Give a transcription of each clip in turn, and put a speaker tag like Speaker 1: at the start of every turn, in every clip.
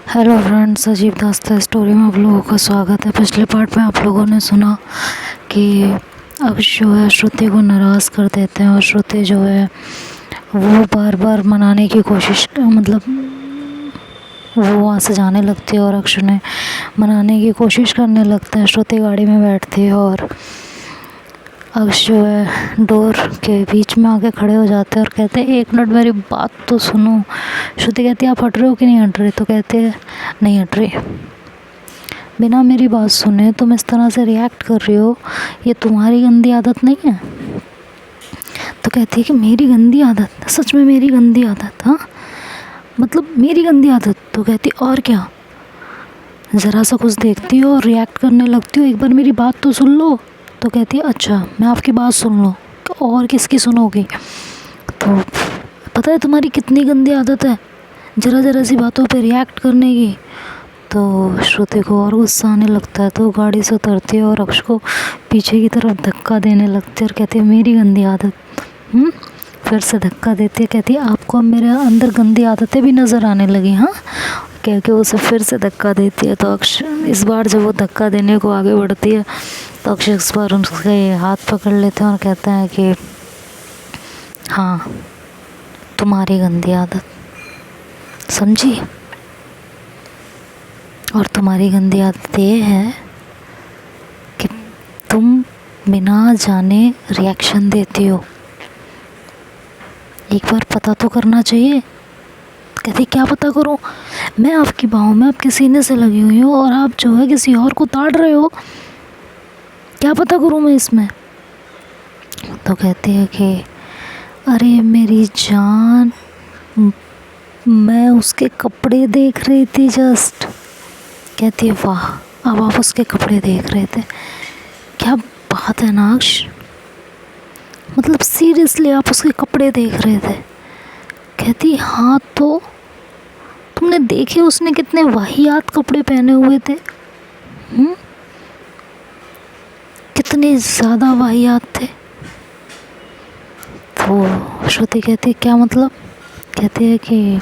Speaker 1: Hello friends, अजीब दास्तान story में आप लोगों का स्वागत है। पिछले पार्ट में आप लोगों ने सुना कि अक्ष जो है श्रुति को नाराज़ कर देते हैं और श्रुति जो है वो बार बार मनाने की कोशिश वो वहाँ से जाने लगती है और अक्ष ने मनाने की कोशिश करने लगते हैं। श्रुति गाड़ी में बैठती है और अक्ष जो है डोर के बीच में आके खड़े हो जाते हैं और कहते हैं, 1 मिनट मेरी बात तो सुनो। श्रुति कहती है, आप हट रहे हो कि नहीं हट रहे? तो कहते हैं, नहीं हट रही। बिना मेरी बात सुने तुम इस तरह से रिएक्ट कर रही हो, ये तुम्हारी गंदी आदत नहीं है? तो कहती है कि मेरी गंदी आदत? सच में मेरी गंदी आदत? हाँ, मतलब मेरी गंदी आदत? तो कहती और क्या, ज़रा सा कुछ देखती हो और रिएक्ट करने लगती हो, एक बार मेरी बात तो सुन लो। तो कहती है, अच्छा मैं आपकी बात सुन लूँ और किसकी सुनोगी? तो पता है तुम्हारी कितनी गंदी आदत है, ज़रा सी बातों पे रिएक्ट करने की। तो श्रुति को और गुस्सा आने लगता है, तो गाड़ी से उतरती है और अक्ष को पीछे की तरफ धक्का देने लगती है और कहती है, मेरी गंदी आदत? फिर से धक्का देती है, कहती है आपको अब मेरे अंदर गंदी आदतें भी नज़र आने लगी? हाँ, कह के उसे फिर से धक्का देती है। तो अक्ष इस बार जब वो धक्का देने को आगे बढ़ती है तो अक्ष इस बार उसके हाथ पकड़ लेते हैं और कहते हैं कि हाँ, तुम्हारी गंदी आदत, समझी? और तुम्हारी गंदी आदत ये है कि तुम बिना जाने रिएक्शन देती हो। एक बार पता तो करना चाहिए। कहती क्या पता करूं? मैं आपकी बाहों में आपके सीने से लगी हुई हूँ और आप जो है किसी और को ताड़ रहे हो, क्या पता करूं मैं इसमें? तो कहती है कि अरे मेरी जान, मैं उसके कपड़े देख रही थी जस्ट। कहती है वाह, अब आप उसके कपड़े देख रहे थे? क्या बात है नाक्ष, मतलब सीरियसली आप उसके कपड़े देख रहे थे? कहती हाँ, तो तुमने देखे उसने कितने वाहियात कपड़े पहने हुए थे? कितने ज़्यादा वाहियात थे। तो श्रुति कहती है क्या मतलब? कहती है कि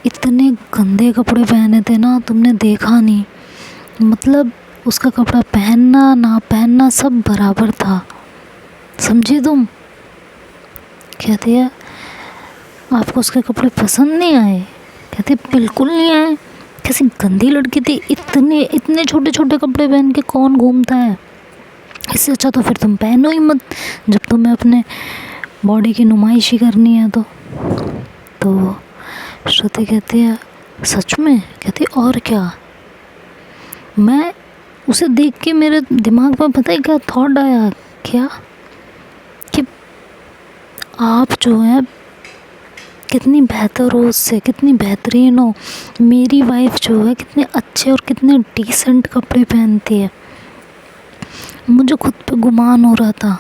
Speaker 1: इतने गंदे कपड़े पहने थे ना, तुमने देखा नहीं, मतलब उसका कपड़ा पहनना ना पहनना सब बराबर था, समझी तुम? कहती है आपको उसके कपड़े पसंद नहीं आए? कहती बिल्कुल नहीं आए, कैसी गंदी लड़की थी, इतने छोटे छोटे कपड़े पहन के कौन घूमता है? इससे अच्छा तो फिर तुम पहनो ही मत, जब तुम्हें अपने बॉडी की नुमाइश ही करनी है। तो श्रुति कहती है सच में? कहती और क्या? मैं उसे देख के मेरे दिमाग में पता है क्या थॉट आया? क्या कि आप जो है कितनी बेहतर हो उससे, कितनी बेहतरीन हो। मेरी वाइफ जो है कितने अच्छे और कितने डिसेंट कपड़े पहनती है। मुझे खुद पे गुमान हो रहा था।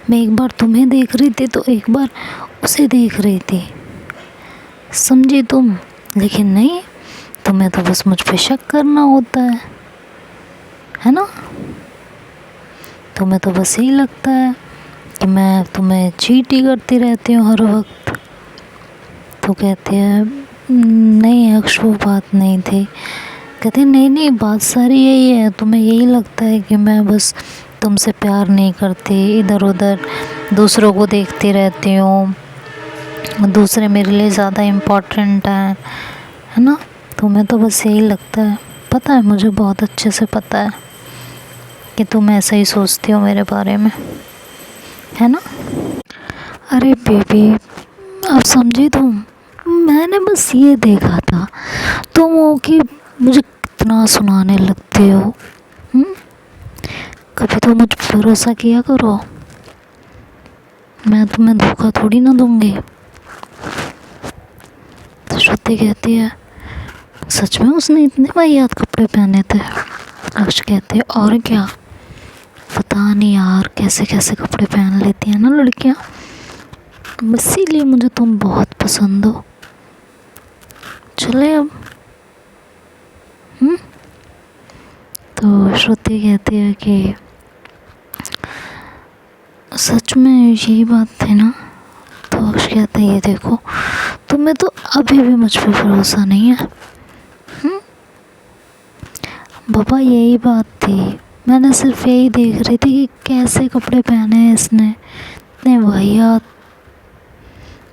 Speaker 1: मैं एक बार तुम्हें देख रही थी तो एक बार उसे देख रही थी, समझी तुम? लेकिन नहीं, तुम्हें तो बस मुझ पे शक करना होता है ना? तुम्हें तो बस यही लगता है कि मैं तुम्हें चीट ही करती रहती हूँ हर वक्त। तो कहती है नहीं अक्ष, वो बात नहीं थी। कहती नहीं, बात सारी यही है, तुम्हें यही लगता है कि मैं बस तुमसे प्यार नहीं करती, इधर उधर दूसरों को देखती रहती हूँ, दूसरे मेरे लिए ज़्यादा इम्पोर्टेंट है ना? तुम्हें तो बस यही लगता है। पता है, मुझे बहुत अच्छे से पता है कि तुम ऐसा ही सोचती हो मेरे बारे में, है ना? अरे बेबी, आप समझी तुम? मैंने बस ये देखा था तुम हो कि मुझे कितना सुनाने लगते हो। कभी तो मुझ पर भरोसा किया करो, मैं तुम्हें धोखा थोड़ी ना दूंगी। तो श्रुति कहती है सच में उसने इतने वाहियात कपड़े पहने थे? अक्ष कहते हैं और क्या, पता नहीं यार कैसे कैसे कपड़े पहन लेती है ना लड़कियां, इसीलिए मुझे तुम बहुत पसंद हो। चले अब। तो श्रुति कहती है कि सच में यही बात थी ना? तो अक्ष कहता है ये देखो, तुम तुम्हें तो अभी भी मुझ पे भरोसा नहीं है। पापा यही बात थी, मैंने सिर्फ यही देख रही थी कि कैसे कपड़े पहने हैं इसने, इतने वाहियात।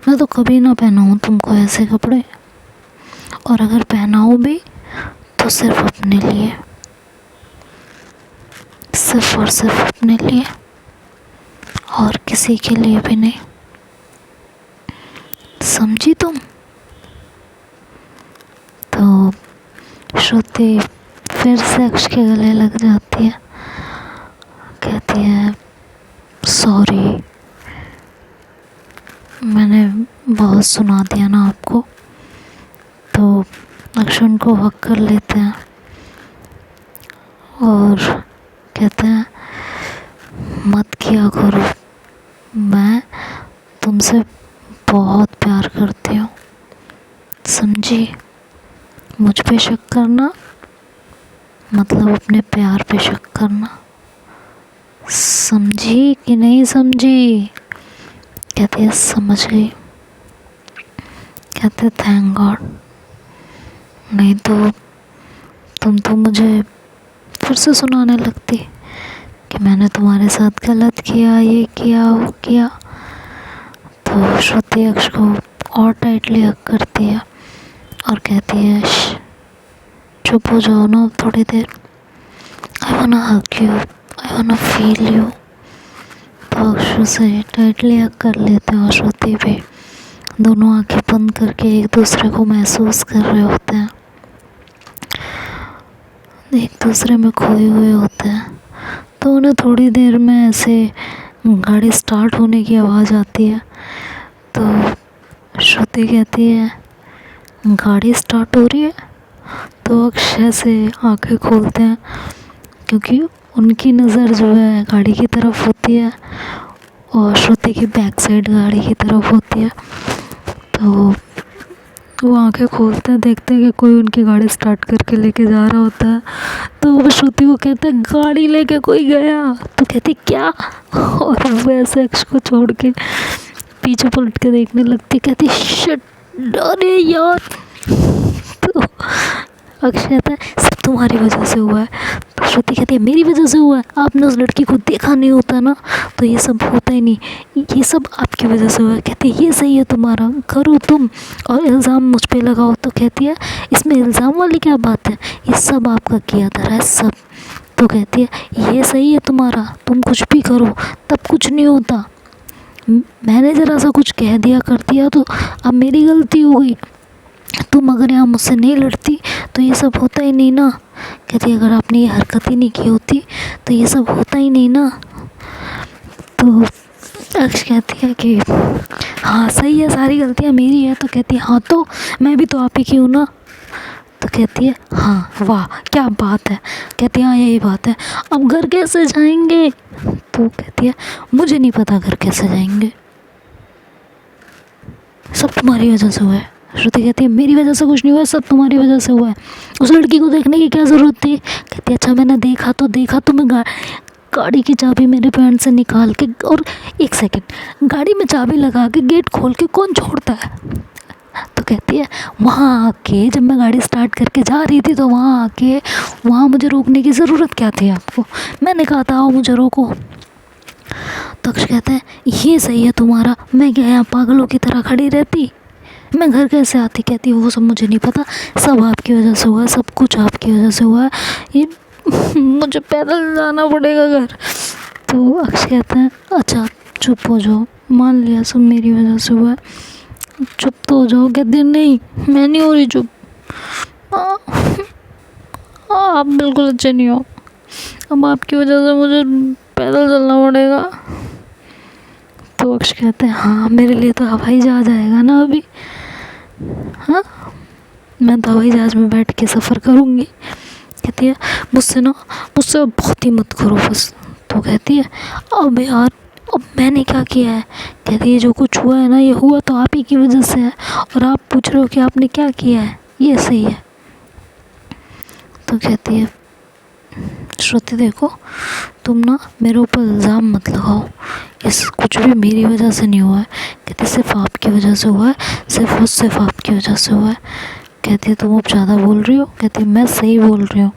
Speaker 1: मैं तो कभी ना पहनाऊँ तुमको ऐसे कपड़े, और अगर पहनाऊँ भी तो सिर्फ अपने लिए, सिर्फ और सिर्फ अपने लिए, और किसी के लिए भी नहीं। समझी तुम? तो श्रुति फिर से अक्ष के गले लग जाती है, कहती है सॉरी, मैंने बहुत सुना दिया ना आपको। तो अक्ष उनको हक कर लेते हैं और कहते हैं मत किया करो, मैं तुमसे बहुत प्यार करती हूँ, समझी? मुझ पे शक करना मतलब अपने प्यार पे शक करना, समझी कि नहीं समझी? कहती है समझ गई। कहते थैंक गॉड, नहीं तो तुम तो मुझे फिर से सुनाने लगती कि मैंने तुम्हारे साथ गलत किया, ये किया, वो किया। तो श्रुति अक्ष को और टाइटली हग करती है और कहती है चुप हो जाओ ना थोड़ी देर, आई वाना हग यू, आई वाना फील यू। तो अक्ष से टाइटली हग कर लेते हैं और श्रुति भी दोनों आंखें बंद करके एक दूसरे को महसूस कर रहे होते हैं, एक दूसरे में खोए हुए होते हैं। तो उन्हें थोड़ी देर में ऐसे गाड़ी स्टार्ट होने की आवाज़ आती है। तो श्रुति कहती है गाड़ी स्टार्ट हो रही है। तो अक्षय से आंखें खोलते हैं क्योंकि उनकी नज़र जो है गाड़ी की तरफ होती है और श्रुति की बैक साइड गाड़ी की तरफ होती है। तो वो आंखें खोलते हैं, देखते हैं कि कोई उनकी गाड़ी स्टार्ट करके लेके जा रहा होता है। तो वो श्रुति को कहते हैं गाड़ी लेके कोई गया। तो कहती क्या, और वो ऐसे अक्ष को छोड़ के पीछे पलट के देखने लगती, कहती शिट, अरे यार। तो अक्ष कहता है सब तुम्हारी वजह से हुआ है। तो श्रुति कहती है मेरी वजह से हुआ है, आपने उस लड़की को देखा नहीं होता ना तो ये सब होता ही नहीं, ये सब आपकी वजह से हुआ है। कहती है ये सही है तुम्हारा, करो तुम और इल्ज़ाम मुझ पे लगाओ। तो कहती है इसमें इल्ज़ाम वाली क्या बात है, ये सब आपका किया धरा है सब। तो कहती है ये सही है तुम्हारा, तुम कुछ भी करो तब कुछ नहीं होता, मैंने ज़रा सा कुछ कह दिया कर दिया तो अब मेरी गलती हो गई, तुम अगर यहाँ मुझसे नहीं लड़ती तो ये सब होता ही नहीं ना। कहती अगर आपने ये हरकत ही नहीं की होती तो ये सब होता ही नहीं ना। तो अक्ष कहती है कि हाँ सही है, सारी गलतियाँ मेरी है। तो कहती है हाँ तो मैं भी तो आप ही की हूँ ना। तो कहती है हाँ वाह क्या बात है। कहती है हाँ यही बात है, अब घर कैसे जाएंगे। तो कहती है मुझे नहीं पता घर कैसे जाएंगे, सब तुम्हारी वजह से हुआ है। श्रुति कहती है मेरी वजह से कुछ नहीं हुआ, सब तुम्हारी वजह से हुआ है, उस लड़की को देखने की क्या ज़रूरत थी। कहती है अच्छा मैंने देखा तो मैं गाड़ी की चाबी मेरे पैंट से निकाल के, और एक सेकंड गाड़ी में चाबी लगा के गेट खोल के कौन छोड़ता है। तो कहती है वहाँ आके जब मैं गाड़ी स्टार्ट करके जा रही थी तो वहाँ आके वहाँ मुझे रोकने की ज़रूरत क्या थी आपको, मैंने कहा था आओ मुझे रोको। तो अक्ष कहते हैं ये सही है तुम्हारा, मैं क्या यहाँ पागलों की तरह खड़ी रहती, मैं घर कैसे आती। कहती वो सब मुझे नहीं पता, सब आपकी वजह से हुआ है, सब कुछ आपकी वजह से हुआ है, ये मुझे पैदल जाना पड़ेगा घर। तो अक्ष कहते हैं अच्छा चुप हो जाओ, मान लिया सब मेरी वजह से हुआ है, चुप तो हो जाओ। कहते नहीं मैं नहीं हो रही चुप, आप बिल्कुल अच्छे नहीं हो, अब आपकी वजह से मुझे पैदल चलना पड़ेगा। तो अक्ष कहते हैं हाँ मेरे लिए तो हवाई जहाज आएगा ना अभी, हाँ मैं तो हवाई जहाज में बैठ के सफ़र करूँगी। कहती है मुझसे बहुत ही मत करो बस। तो कहती है अब यार अब मैंने क्या किया है। कहती है जो कुछ हुआ है ना ये हुआ तो आप ही की वजह से है, और आप पूछ रहे हो कि आपने क्या किया है, ये सही है। तो कहती है श्रुति देखो, तुम ना मेरे ऊपर इल्ज़ाम मत लगाओ, इस कुछ भी मेरी वजह से नहीं हुआ है। कहती सिर्फ आपकी वजह से हुआ है, सिर्फ आपकी वजह से हुआ है। कहती है तुम अब ज़्यादा बोल रही हो। कहती है मैं सही बोल रही हूँ,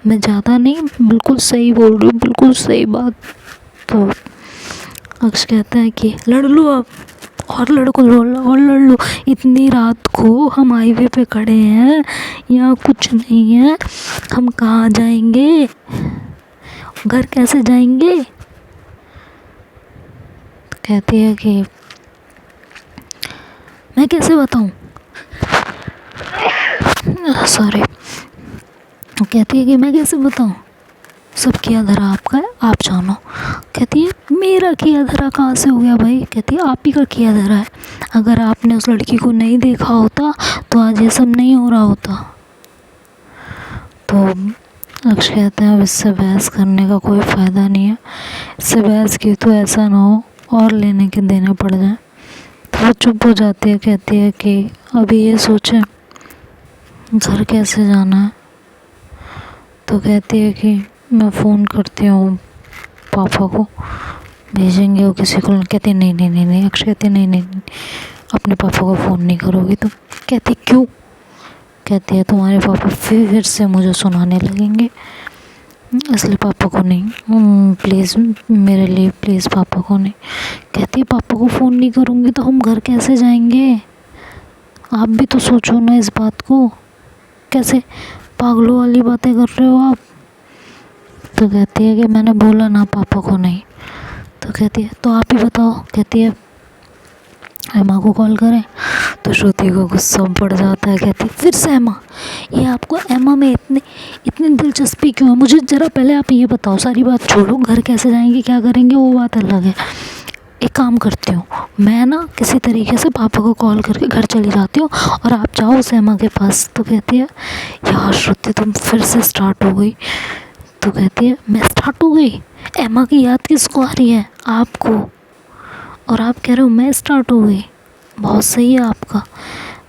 Speaker 1: मैं ज़्यादा नहीं, बिल्कुल सही बोल रही हूँ, बिल्कुल सही बात। तो अक्ष कहता है कि लड़ लो अब, और लड़को और लड़ लो, इतनी रात को हम हाईवे पे खड़े हैं, यहाँ कुछ नहीं है, हम कहाँ जाएंगे, घर कैसे जाएंगे। तो कहती है कि मैं कैसे बताऊँ, सॉरी, कहती है कि मैं कैसे बताऊँ, सब किया धरा आपका है, आप जानो। कहती है मेरा किया धरा कहाँ से हो गया भाई। कहती है आप ही का किया धरा है, अगर आपने उस लड़की को नहीं देखा होता तो आज ये सब नहीं हो रहा होता। तो अक्ष कहते हैं अब इससे बहस करने का कोई फ़ायदा नहीं है, इससे बहस की तो ऐसा ना हो और लेने के देने पड़ जाए। तो वो चुप हो जाती है। कहती है कि अभी ये सोचें घर कैसे जाना है। तो कहती है कि मैं फ़ोन करती हूँ पापा को, भेजेंगे वो किसी को। कहती नहीं नहीं नहीं नहीं, अक्ष कहती नहीं नहीं नहीं, अपने पापा को फ़ोन नहीं करोगी तुम। कहती क्यों। कहती है तुम्हारे पापा फिर से मुझे सुनाने लगेंगे, इसलिए पापा को नहीं, प्लीज़ मेरे लिए प्लीज़ पापा को नहीं। कहती है पापा को फ़ोन नहीं करूँगी तो हम घर कैसे जाएंगे, आप भी तो सोचो ना इस बात को, कैसे पागलों वाली बातें कर रहे हो आप। तो कहती है कि मैंने बोला ना पापा को नहीं। तो कहती है तो आप ही बताओ। कहती है एमा को कॉल करें। तो श्रुति को गुस्सा बढ़ जाता है। कहती है फिर से एमा, ये आपको एमा में इतनी दिलचस्पी क्यों है, मुझे ज़रा पहले आप ये बताओ, सारी बात छोड़ो, घर कैसे जाएंगे क्या करेंगे वो बात अलग है। एक काम करती हूँ मैं ना, किसी तरीके से पापा को कॉल करके घर चली जाती हूँ और आप जाओ उस एमा के पास। तो कहती है यार श्रुति तुम फिर से स्टार्ट हो गई। तो कहती है मैं स्टार्ट हो गई, एमा की याद किसको आ रही है, आपको, और आप कह रहे हो मैं स्टार्ट हो गई। बहुत सही है आपका,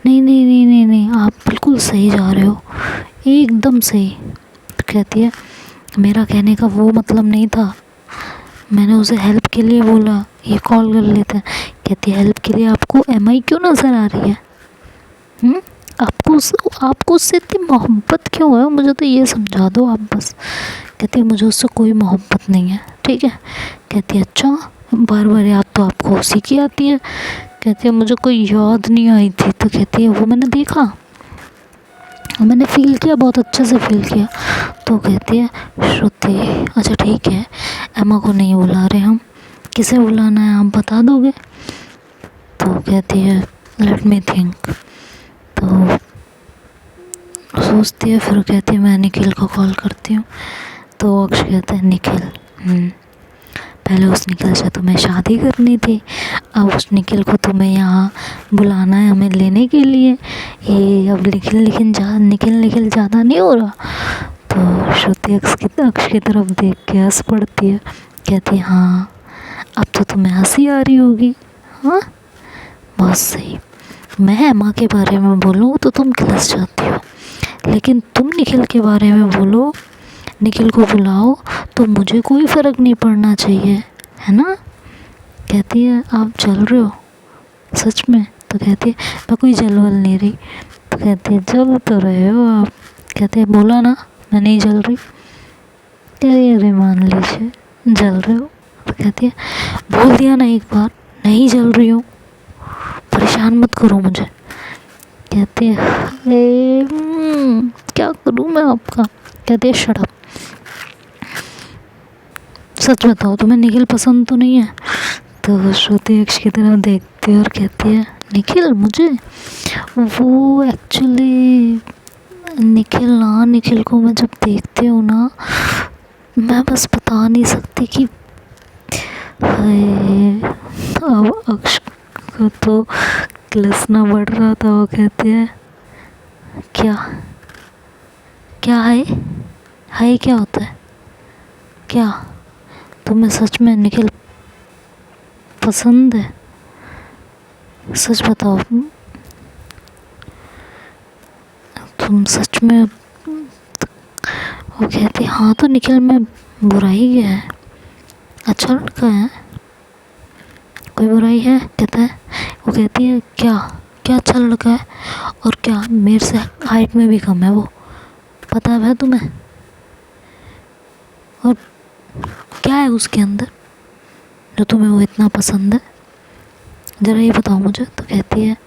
Speaker 1: नहीं नहीं नहीं नहीं नहीं, आप बिल्कुल सही जा रहे हो, एकदम सही। तो कहती है मेरा कहने का वो मतलब नहीं था, मैंने उसे हेल्प के लिए बोला, ये कॉल कर लेते हैं। कहती है हेल्प के लिए आपको एमआई क्यों नज़र आ रही है, आपको उससे इतनी मोहब्बत क्यों है, मुझे तो ये समझा दो आप बस। कहती है मुझे उससे कोई मोहब्बत नहीं है, ठीक है। कहती है अच्छा, बार बार याद तो आपको उसी की आती है। कहती है मुझे कोई याद नहीं आई थी। तो कहती है वो मैंने देखा, मैंने फ़ील किया, बहुत अच्छे से फ़ील किया। तो कहती है श्रुति अच्छा ठीक है, एमा को नहीं बुला रहे हम, किसे बुलाना है आप बता दोगे। तो कहती है लेट मी थिंक। तो सोचती है, फिर कहती है मैं निखिल को कॉल करती हूँ। तो अक्ष कहता है निखिल, पहले उस निखिल से तुम्हें शादी करनी थी, अब उस निखिल को तुम्हें यहाँ बुलाना है हमें लेने के लिए, ये अब निखिल ज़्यादा नहीं हो रहा। तो श्रुति अक्ष की तरफ देख के हंस पड़ती है। कहती है हाँ अब तो तुम्हें हंसी आ रही होगी, हाँ बहुत सही, मैं एमा के बारे में बोलूँ तो तुम खिलस जाती हो, लेकिन तुम निखिल के बारे में बोलो, निखिल को बुलाओ तो मुझे कोई फ़र्क नहीं पड़ना चाहिए, है ना। कहती है आप जल रहे हो सच में। तो कहती है मैं कोई जलवल नहीं रही। तो कहती है जल तो रहे हो आप। कहते हैं बोला ना मैं नहीं जल रही। अरे मान लीजिए जल रहे हो। तो कहती है बोल दिया ना एक बार, नहीं जल रही हूँ, परेशान मत करो मुझे। कहती है अरे क्या करूँ मैं आपका। कहती है शट अप, सच बताओ तुम्हें निखिल पसंद तो नहीं है। तो श्रुति अक्ष की तरफ देखती है और कहती है निखिल, मुझे वो एक्चुअली निखिल को मैं जब देखती हूँ ना, मैं बस बता नहीं सकती कि अब अक्ष को तो किलसना बढ़ रहा था। वो कहती है क्या है क्या होता है, क्या तुम्हें सच में निखिल पसंद है, सच बताओ तुम सच में। वो कहती हाँ तो निखिल में बुराई क्या है, अच्छा लड़का है, कोई बुराई है? कहता है, वो कहती है क्या क्या अच्छा लड़का है, और क्या मेरे से हाइट में भी कम है वो, पता है तुम्हें? और क्या है उसके अंदर जो तुम्हें वो इतना पसंद है, ज़रा ये बताओ मुझे। तो कहती है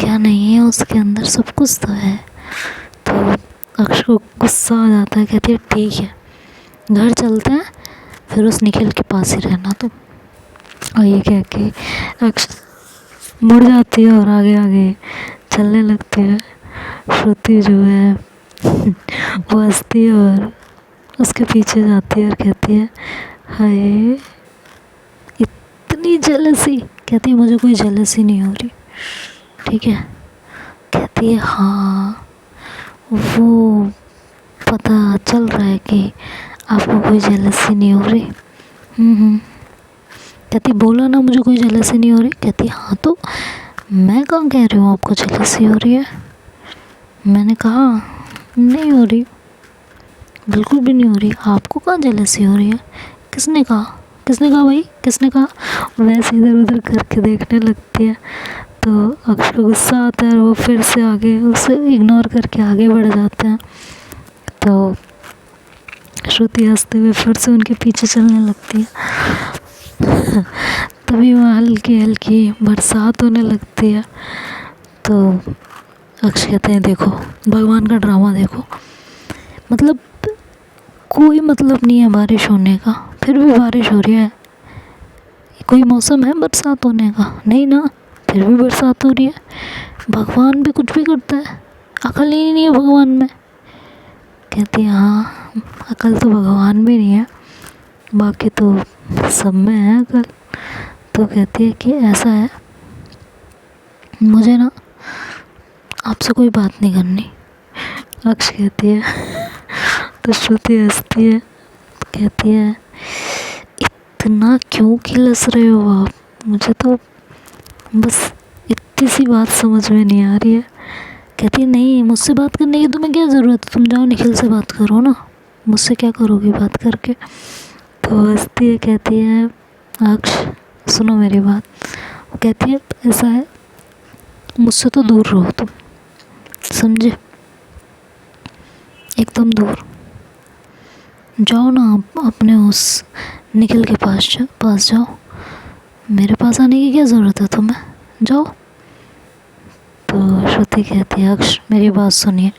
Speaker 1: क्या नहीं है उसके अंदर, सब कुछ तो है। तो अक्ष को गुस्सा आ जाता है, कहती है ठीक है घर चलते हैं, फिर उस निखिल के पास ही रहना तुम। और ये कह के अक्ष मुड़ जाती है और आगे आगे चलने लगती है। श्रुति जो है वो हंसती है और उसके पीछे जाती है और कहती है हाय इतनी जेलसी। कहती है मुझे कोई जेलसी नहीं हो रही, ठीक है। कहती है हाँ वो पता चल रहा है कि आपको कोई जेलसी नहीं हो रही। कहती बोला ना मुझे कोई जेलसी नहीं हो रही। कहती हाँ तो मैं कहाँ कह रही हूँ आपको जेलसी हो रही है, मैंने कहा नहीं हो रही, बिल्कुल भी नहीं हो रही, आपको कहाँ जेलसी हो रही है? किसने कहा, किसने कहा भाई, किसने कहा? वैसे इधर उधर करके देखने लगती है। तो अक्ष को गुस्सा आता है और वो फिर से आगे उसे इग्नोर करके आगे बढ़ जाते हैं। तो श्रुति हंसते हुए फिर से उनके पीछे चलने लगती है। तभी वहाँ हल्की हल्की बरसात होने लगती है। तो अक्ष कहते हैं देखो भगवान का ड्रामा देखो, मतलब कोई मतलब नहीं है बारिश होने का, फिर भी बारिश हो रही है। कोई मौसम है बरसात होने का? नहीं ना, फिर भी बरसात हो रही है। भगवान भी कुछ भी करता है, अकल ही नहीं है भगवान में। कहती है हाँ अकल तो भगवान भी नहीं है, बाकी तो सब में है अकल। तो कहती है कि ऐसा है मुझे ना आपसे कोई बात नहीं करनी। अक्ष कहती है तो श्रुति हंसती है, कहती है इतना क्यों किलस रहे हो आप, मुझे तो बस इतनी सी बात समझ में नहीं आ रही है। कहती है नहीं मुझसे बात करने की तुम्हें क्या ज़रूरत है, तुम जाओ निखिल से बात करो ना, मुझसे क्या करोगी बात करके। तो हंसती है, कहती है अक्ष सुनो मेरी बात। वो कहती है ऐसा है मुझसे तो दूर रहो तुम, समझे, एकदम दूर जाओ ना, आप अपने उस निखिल के पास जाओ, मेरे पास आने की क्या ज़रूरत है तुम्हें, जाओ। तो श्रुति कहती है अक्ष मेरी बात सुनिए।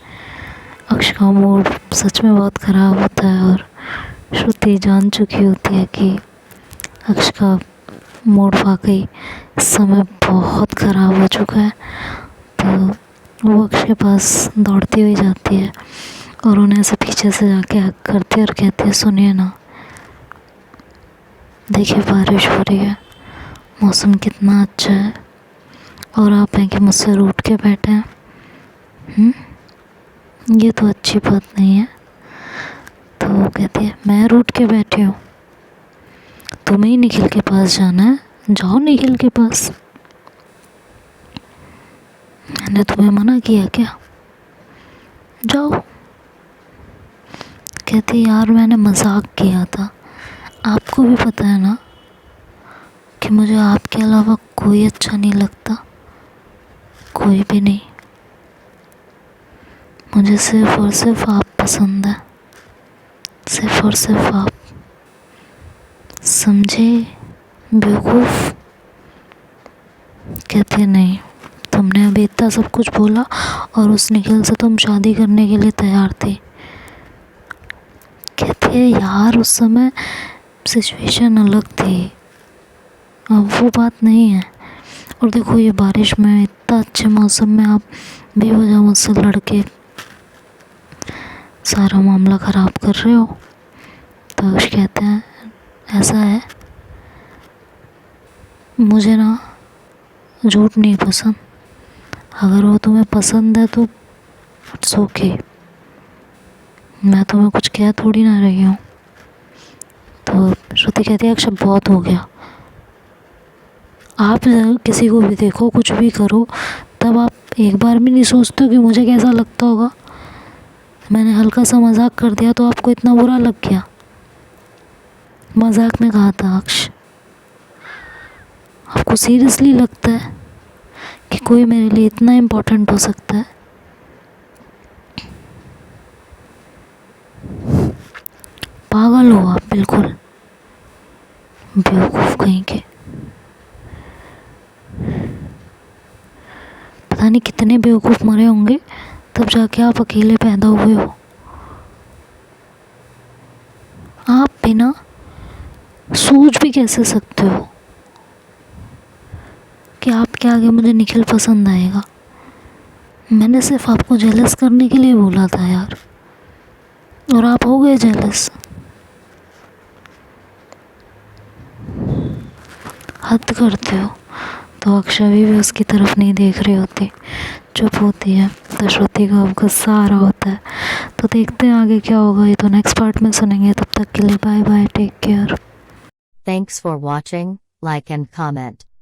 Speaker 1: अक्ष का मूड सच में बहुत ख़राब होता है और श्रुति जान चुकी होती है कि अक्ष का मूड वाकई इस समय बहुत ख़राब हो चुका है। तो वो अक्ष के पास दौड़ती हुई जाती है और उन्हें ऐसे पीछे से जाके हक करती है और कहती है सुनिए ना, देखिए बारिश हो रही है, मौसम कितना अच्छा है, और आप हैं कि मुझसे रूठ के बैठे हैं, ये तो अच्छी बात नहीं है। तो वो कहती है मैं रूठ के बैठी हूँ, तुम्हें ही निखिल के पास जाना है, जाओ निखिल के पास, मैंने तुम्हें मना किया क्या, जाओ। कहती यार मैंने मजाक किया था, आपको भी पता है ना कि मुझे आपके अलावा कोई अच्छा नहीं लगता, कोई भी नहीं, मुझे सिर्फ और सिर्फ आप पसंद है, सिर्फ और सिर्फ आप, समझे बेवकूफ़। कहते नहीं, तुमने अभी इतना सब कुछ बोला और उस निखिल से तुम शादी करने के लिए तैयार थे। कहते हैं यार उस समय सिचुएशन अलग थी, अब वो बात नहीं है। और देखो ये बारिश में इतना अच्छे मौसम में आप बेवजह मुझसे लड़के सारा मामला ख़राब कर रहे हो। तो कहते हैं ऐसा है मुझे ना झूठ नहीं पसंद, अगर वो तुम्हें पसंद है तो इट्स ओके, मैं तुम्हें कुछ कह थोड़ी ना रही हूँ। तो श्रुति कहती है अक्षय बहुत हो गया, आप किसी को भी देखो कुछ भी करो तब आप एक बार भी नहीं सोचते हो कि मुझे कैसा लगता होगा। मैंने हल्का सा मजाक कर दिया तो आपको इतना बुरा लग गया? मजाक में कहा था अक्ष। आपको सीरियसली लगता है कि कोई मेरे लिए इतना इम्पोर्टेंट हो सकता है? पागल हो आप बिल्कुल, बेवकूफ़ कहीं के। पता नहीं कितने बेवकूफ़ मरे होंगे तब जाके आप अकेले पैदा हुए हो। आप बिना सोच भी कैसे सकते हो कि आपके आगे मुझे निखिल पसंद आएगा? मैंने सिर्फ आपको जेलस करने के लिए बोला था यार, और आप हो गए जेलस। हद करते हो। तो अक्षय भी उसकी तरफ नहीं देख रही होती, चुप होती है। तो श्रुति का अब गुस्सा आ रहा होता है। तो देखते हैं आगे क्या होगा, ये तो नेक्स्ट पार्ट में सुनेंगे। तब तक के लिए bye bye, take care.
Speaker 2: Thanks for watching, like and comment.